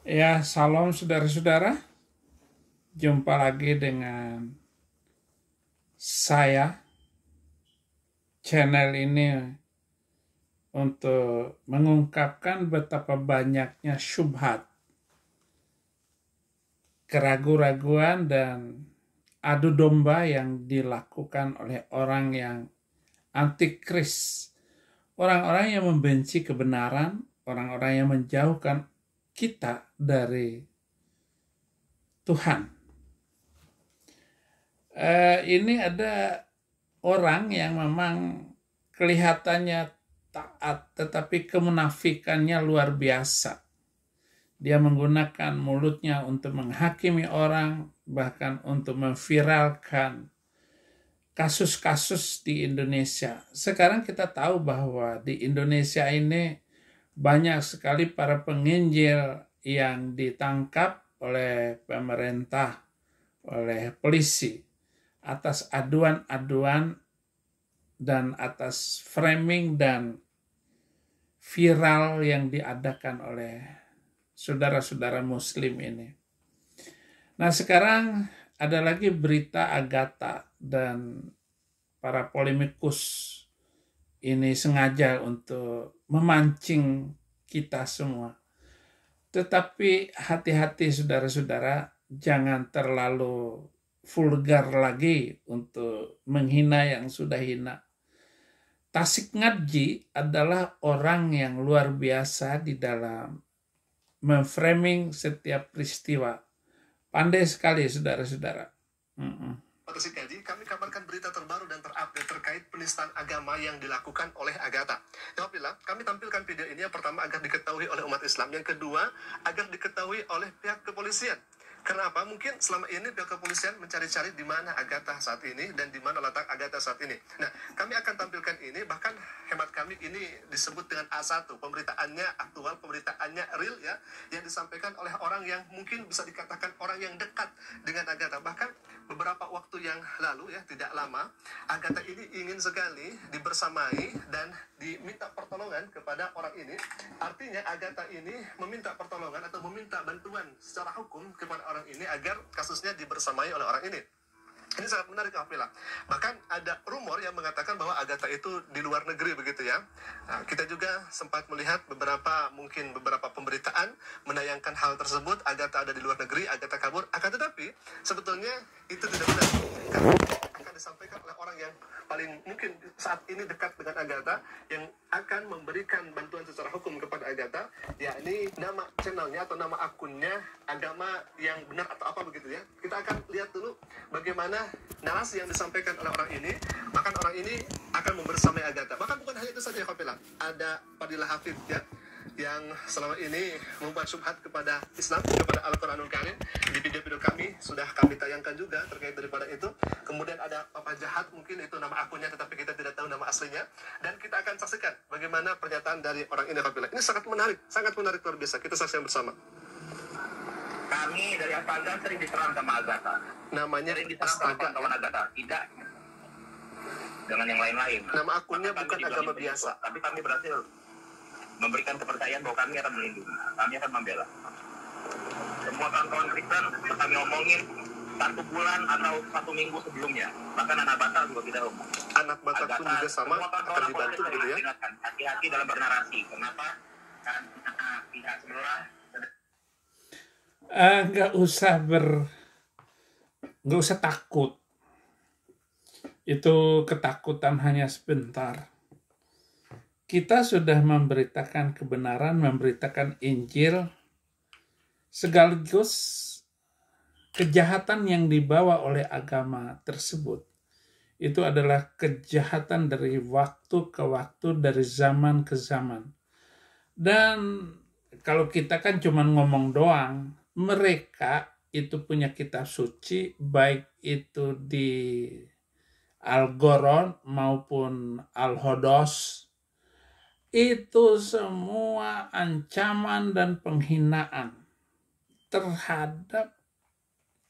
Ya, salam saudara-saudara. Jumpa lagi dengan saya, channel ini untuk mengungkapkan betapa banyaknya syubhat, keraguan-raguan, dan adu domba yang dilakukan oleh orang yang antikris. Orang-orang yang membenci kebenaran, orang-orang yang menjauhkan kita dari Tuhan. Ini ada orang yang memang kelihatannya taat, tetapi kemunafikannya luar biasa. Dia menggunakan mulutnya untuk menghakimi orang, bahkan untuk memviralkan kasus-kasus di Indonesia. Sekarang kita tahu bahwa di Indonesia ini banyak sekali para penginjil yang ditangkap oleh pemerintah, oleh polisi, atas aduan-aduan dan atas framing dan viral yang diadakan oleh saudara-saudara muslim ini. Nah, sekarang ada lagi berita Agatha, dan para polemikus ini sengaja untuk memancing kita semua. Tetapi hati-hati saudara-saudara, jangan terlalu vulgar lagi untuk menghina yang sudah hina. Tasik Ngadji adalah orang yang luar biasa di dalam memframing setiap peristiwa. Pandai sekali saudara-saudara. Tasik Ngadji, kami kabarkan berita terbaru dan terupdate terkait penistaan agama yang dilakukan oleh Agatha. Alhamdulillah, kami tampilkan video ini yang pertama agar diketahui oleh umat Islam, yang kedua agar diketahui oleh pihak kepolisian. Karena apa? Mungkin selama ini pihak kepolisian mencari-cari di mana Agatha saat ini dan di mana letak Agatha saat ini. Nah, kami akan tampilkan ini, bahkan hemat kami ini disebut dengan A1, pemberitaannya aktual, pemberitaannya real ya, yang disampaikan oleh orang yang mungkin bisa dikatakan orang yang dekat dengan Agatha. Bahkan beberapa waktu yang lalu ya, tidak lama, Agatha ini ingin sekali dibersamai dan diminta pertolongan kepada orang ini. Artinya Agatha ini meminta pertolongan atau meminta bantuan secara hukum kepada orang ini agar kasusnya dibersamai oleh orang ini. Ini sangat menarik, Alhamdulillah. Bahkan ada rumor yang mengatakan bahwa Agatha itu di luar negeri begitu ya. Nah, kita juga sempat melihat beberapa pemberitaan menayangkan hal tersebut. Agatha ada di luar negeri, Agatha kabur. Akan tetapi sebetulnya itu tidak benar. Karena akan disampaikan oleh orang yang paling mungkin saat ini dekat dengan Agatha, yang akan memberikan bantuan secara hukum kepada Agatha, yakni nama channelnya atau nama akunnya agama yang benar atau apa begitu ya. Kita akan lihat dulu bagaimana narasi yang disampaikan oleh orang ini. Bahkan orang ini akan membersamai Agatha. Bahkan bukan hanya itu saja ya, Kopila. Ada Fadilah Hafid ya, yang selama ini membuat syubhat kepada Islam, kepada Al-Quranul Karim. Di video-video kami sudah kami tayangkan juga terkait daripada itu. Kemudian ada Papa Jahat, mungkin itu nama akunnya tetapi kita tidak tahu nama aslinya. Dan kita akan saksikan bagaimana pernyataan dari orang ini, Kopila. Ini sangat menarik luar biasa. Kita saksikan bersama. Kami dari Astaga sering diserang sama Agatha. Namanya Sering diserang sama kawan Agatha, tidak dengan yang lain-lain. Nama akunnya bukan agama biasa. Tapi kami berhasil memberikan kepercayaan bahwa kami akan melindungi, kami akan membela. Semua kawan-kawan Kristen kami omongin 1 bulan atau 1 minggu sebelumnya. Bahkan anak Batak juga kita omong. Anak Batak pun juga sama akan dibantu gitu ya. Hati-hati dalam bernarasi. Kenapa? Karena pihak sebelah Nggak usah takut. Itu ketakutan hanya sebentar. Kita sudah memberitakan kebenaran, memberitakan Injil, sekaligus kejahatan yang dibawa oleh agama tersebut. Itu adalah kejahatan dari waktu ke waktu, dari zaman ke zaman. Dan kalau kita kan cuma ngomong doang, mereka itu punya kitab suci, baik itu di Al-Quran maupun Al-Hodos, itu semua ancaman dan penghinaan terhadap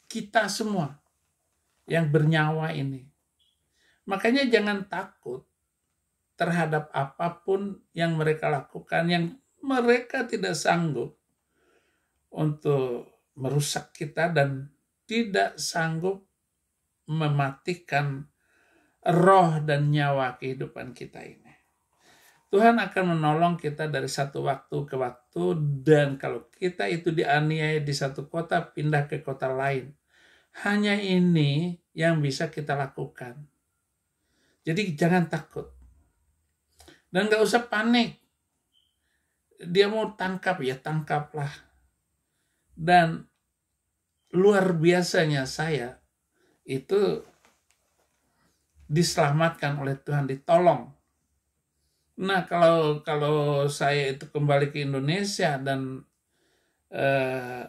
kita semua yang bernyawa ini. Makanya jangan takut terhadap apapun yang mereka lakukan, yang mereka tidak sanggup untuk merusak kita dan tidak sanggup mematikan roh dan nyawa kehidupan kita ini. Tuhan akan menolong kita dari satu waktu ke waktu, dan kalau kita itu dianiaya di satu kota, pindah ke kota lain. Hanya ini yang bisa kita lakukan. Jadi jangan takut. Dan gak usah panik. Dia mau tangkap, ya tangkaplah. Dan luar biasanya saya itu diselamatkan oleh Tuhan, ditolong. Nah, kalau saya itu kembali ke Indonesia dan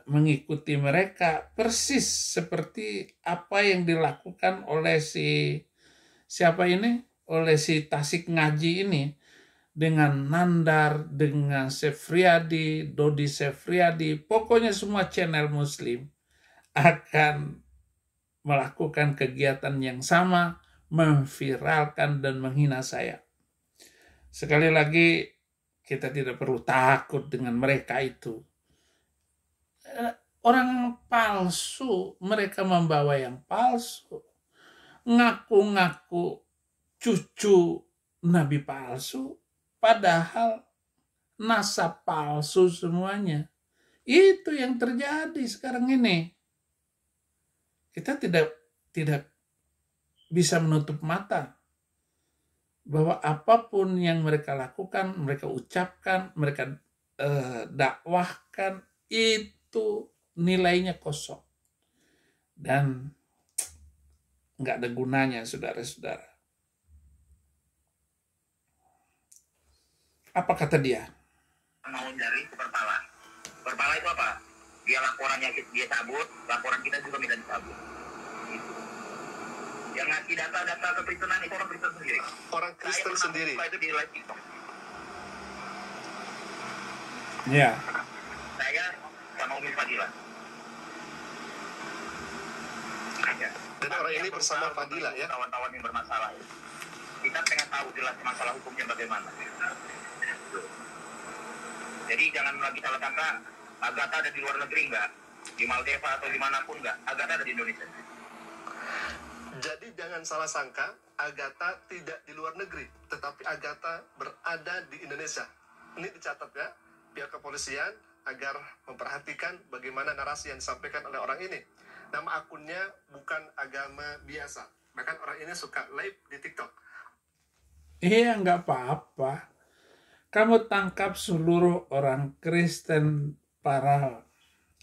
mengikuti mereka persis seperti apa yang dilakukan oleh oleh si Tasik Ngaji ini, dengan Nandar, dengan Sefriadi, Dodi Sefriadi, pokoknya semua channel Muslim akan melakukan kegiatan yang sama, memviralkan dan menghina saya. Sekali lagi, kita tidak perlu takut dengan mereka itu. Orang palsu, mereka membawa yang palsu. Ngaku-ngaku cucu nabi palsu, padahal nasab palsu semuanya. Itu yang terjadi sekarang ini. Kita tidak bisa menutup mata bahwa apapun yang mereka lakukan, mereka ucapkan, mereka dakwahkan, itu nilainya kosong dan nggak ada gunanya, saudara-saudara. Apa kata dia? Mau dari Perpala. Perpala itu apa? Dia laporannya dia cabut, laporan kita juga minta dicabut. Gitu. Yang ngasih data-data kekristenan itu orang Kristen sendiri. Orang Kristen sendiri. Itu di live TikTok. Ya. Saya sama Umi Fadila. Ya. Dan orang ini bersama Fadila ya. Kawan-kawan yang bermasalah. Kita pengen tahu jelas masalah hukumnya bagaimana. Jadi jangan lagi salah sangka Agatha ada di luar negeri enggak, di Maldives atau dimanapun enggak, Agatha ada di Indonesia. Jadi jangan salah sangka Agatha tidak di luar negeri, tetapi Agatha berada di Indonesia. Ini dicatat ya, pihak kepolisian agar memperhatikan bagaimana narasi yang disampaikan oleh orang ini. Nama akunnya bukan agama biasa, bahkan orang ini suka live di TikTok. Iya, nggak apa-apa. Kamu tangkap seluruh orang Kristen, para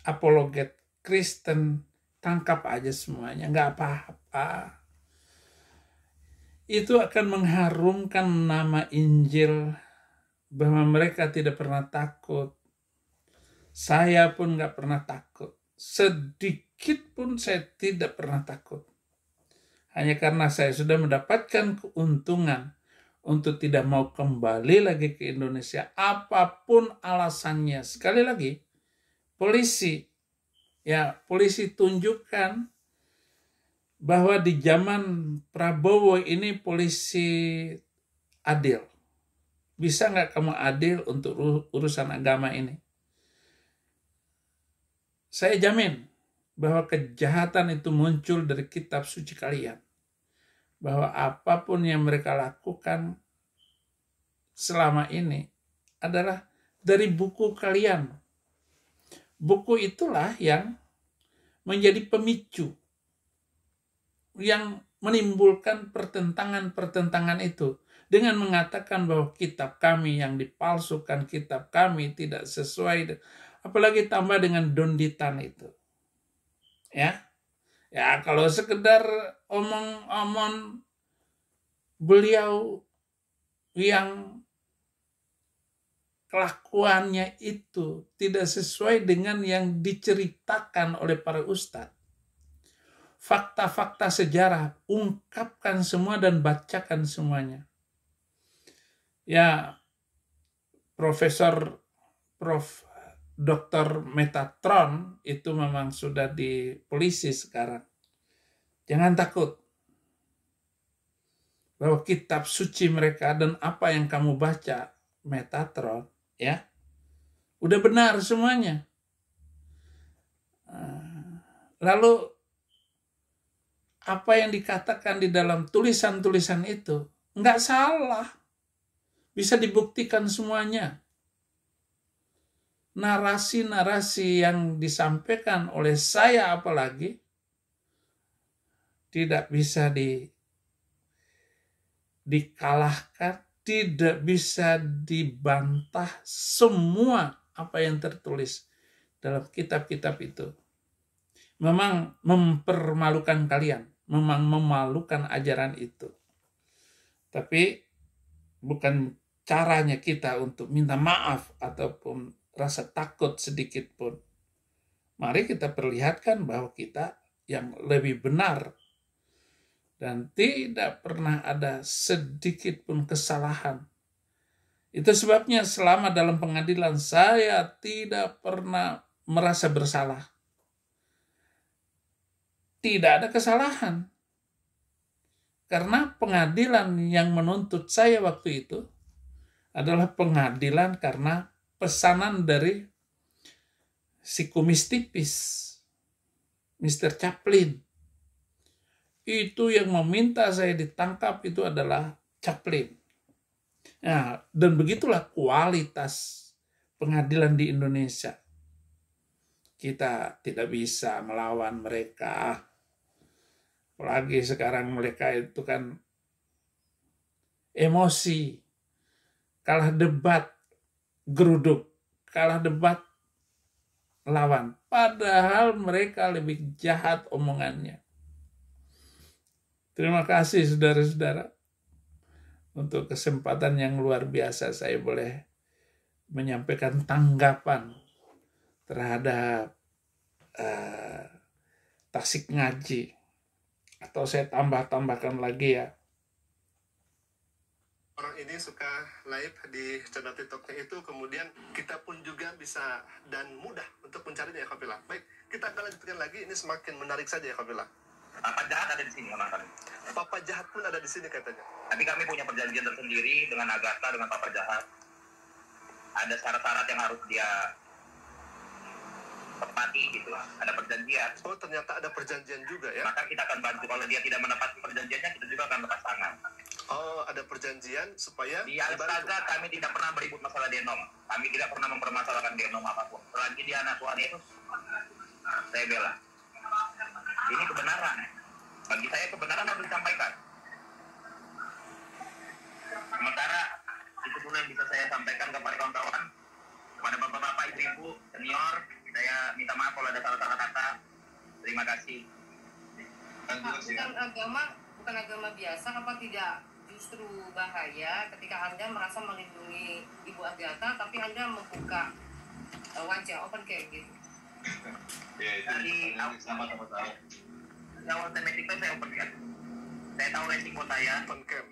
apologet Kristen, tangkap aja semuanya, nggak apa-apa. Itu akan mengharumkan nama Injil, bahwa mereka tidak pernah takut. Saya pun nggak pernah takut. Sedikit pun saya tidak pernah takut. Hanya karena saya sudah mendapatkan keuntungan untuk tidak mau kembali lagi ke Indonesia, apapun alasannya. Sekali lagi, polisi tunjukkan bahwa di zaman Prabowo ini polisi adil. Bisa nggak kamu adil untuk urusan agama ini? Saya jamin bahwa kejahatan itu muncul dari kitab suci kalian. Bahwa apapun yang mereka lakukan selama ini adalah dari buku kalian. Buku itulah yang menjadi pemicu, yang menimbulkan pertentangan-pertentangan itu. Dengan mengatakan bahwa kitab kami yang dipalsukan, kitab kami tidak sesuai. Apalagi tambah dengan donditan itu. Ya, kalau sekedar omong-omong beliau yang kelakuannya itu tidak sesuai dengan yang diceritakan oleh para ustadz. Fakta-fakta sejarah, ungkapkan semua dan bacakan semuanya. Ya, Prof. Dr. Metatron itu memang sudah di polisi sekarang. Jangan takut bahwa kitab suci mereka dan apa yang kamu baca, Metatron, ya, udah benar semuanya. Lalu apa yang dikatakan di dalam tulisan-tulisan itu nggak salah. Bisa dibuktikan semuanya. Narasi-narasi yang disampaikan oleh saya apalagi tidak bisa dikalahkan, tidak bisa dibantah semua apa yang tertulis dalam kitab-kitab itu. Memang mempermalukan kalian, memang memalukan ajaran itu. Tapi bukan caranya kita untuk minta maaf ataupun rasa takut sedikit pun. Mari kita perlihatkan bahwa kita yang lebih benar dan tidak pernah ada sedikit pun kesalahan. Itu sebabnya selama dalam pengadilan saya tidak pernah merasa bersalah. Tidak ada kesalahan. Karena pengadilan yang menuntut saya waktu itu adalah pengadilan karena pesanan dari si kumis tipis, Mr. Chaplin. Itu yang meminta saya ditangkap itu adalah Chaplin. Nah, dan begitulah kualitas pengadilan di Indonesia. Kita tidak bisa melawan mereka. Apalagi sekarang mereka itu kan emosi, kalah debat, geruduk, kalah debat, lawan. Padahal mereka lebih jahat omongannya. Terima kasih saudara-saudara untuk kesempatan yang luar biasa saya boleh menyampaikan tanggapan terhadap Tasik Ngaji. Atau saya tambahkan lagi ya. Orang ini suka live di channel TikToknya itu, kemudian kita pun juga bisa dan mudah untuk mencarinya ya Khafillah. Baik, kita akan lanjutkan lagi, ini semakin menarik saja ya Khafillah. Papa jahat ada di sini sama kami. Papa jahat pun ada di sini katanya. Tapi kami punya perjanjian tersendiri dengan Agatha, dengan Papa jahat. Ada syarat-syarat yang harus dia tepati gitu, ada perjanjian. Oh, ternyata ada perjanjian juga ya. Maka kita akan bantu, kalau dia tidak menepati perjanjiannya, kita juga akan lepas tangan. Oh, ada perjanjian supaya Di Al-Ustazah kami tidak pernah beribut masalah genom. Kami tidak pernah mempermasalahkan genom apapun. Selagi dia anak Tuhan Yesus, saya bela. Ini kebenaran. Bagi saya kebenaran harus disampaikan. Sementara itu dulu yang bisa saya sampaikan kepada kawan-kawan, kepada bapak-bapak, ibu-ibu, senior. Saya minta maaf kalau ada salah-salah kata. Terima kasih. Bukan agama biasa, apa tidak justru bahaya ketika Anda merasa melindungi Ibu Agatha, tapi Anda membuka wajah open kayak gitu? Dari sama-sama saya. Awal tematiknya saya open kan. Saya tahu resiko saya. open cam.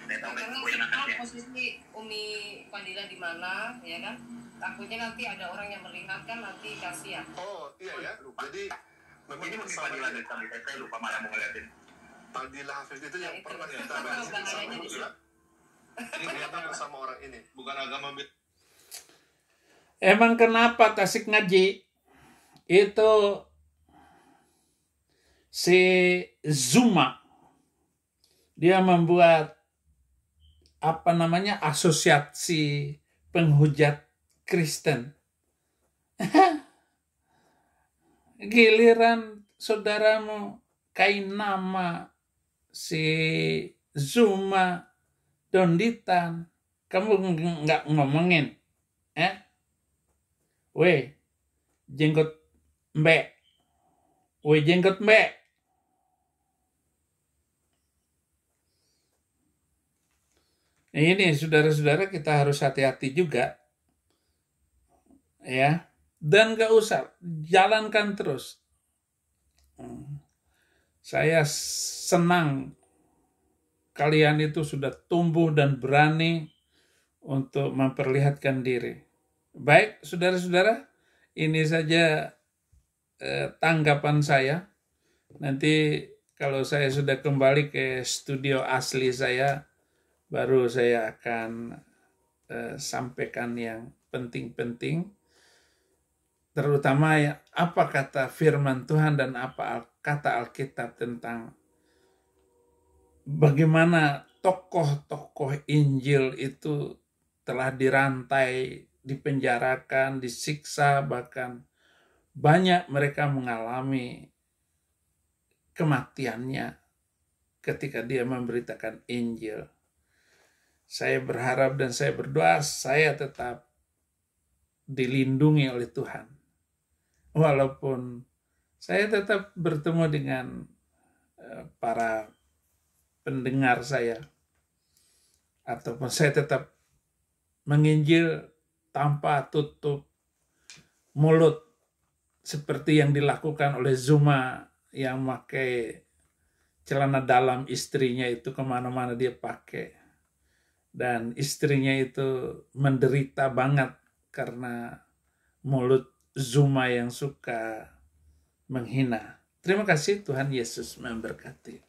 Saya tahu Karena resiko yang akan saya. posisi Umi Fadila di mana, ya kan? Takutnya nanti ada orang yang melihat kan, nanti kasihan. Oh, iya ya. Jadi memang Ini mungkin Fadila dari kami, saya lupa malah mau ngeliatin. Fadila Hafiz itu yang Itu. pernah kita Itu bahas bahayanya bersama di juga. Ini ternyata bersama orang ini. Bukan agama Emang kenapa Tasik Ngaji itu si Zuma dia membuat asosiasi penghujat Kristen. Giliran saudaramu kain nama si Zuma Donditan, kamu nggak ngomongin, weh jenggot mbek, weh jenggot mbek. Ini saudara-saudara kita harus hati-hati juga, ya. Dan gak usah, jalankan terus. Saya senang kalian itu sudah tumbuh dan berani untuk memperlihatkan diri. Baik, saudara-saudara, ini saja tanggapan saya. Nanti kalau saya sudah kembali ke studio asli saya, baru saya akan sampaikan yang penting-penting. terutama apa kata firman Tuhan dan apa kata Alkitab tentang bagaimana tokoh-tokoh Injil itu telah dirantai, dipenjarakan, disiksa, bahkan banyak mereka mengalami kematiannya ketika dia memberitakan Injil. Saya berharap dan saya berdoa saya tetap dilindungi oleh Tuhan. Walaupun saya tetap bertemu dengan para pendengar saya, ataupun saya tetap menginjil tanpa tutup mulut seperti yang dilakukan oleh Zuma yang pakai celana dalam istrinya itu kemana-mana dia pakai, dan istrinya itu menderita banget karena mulut Zuma yang suka menghina. Terima kasih, Tuhan Yesus memberkati.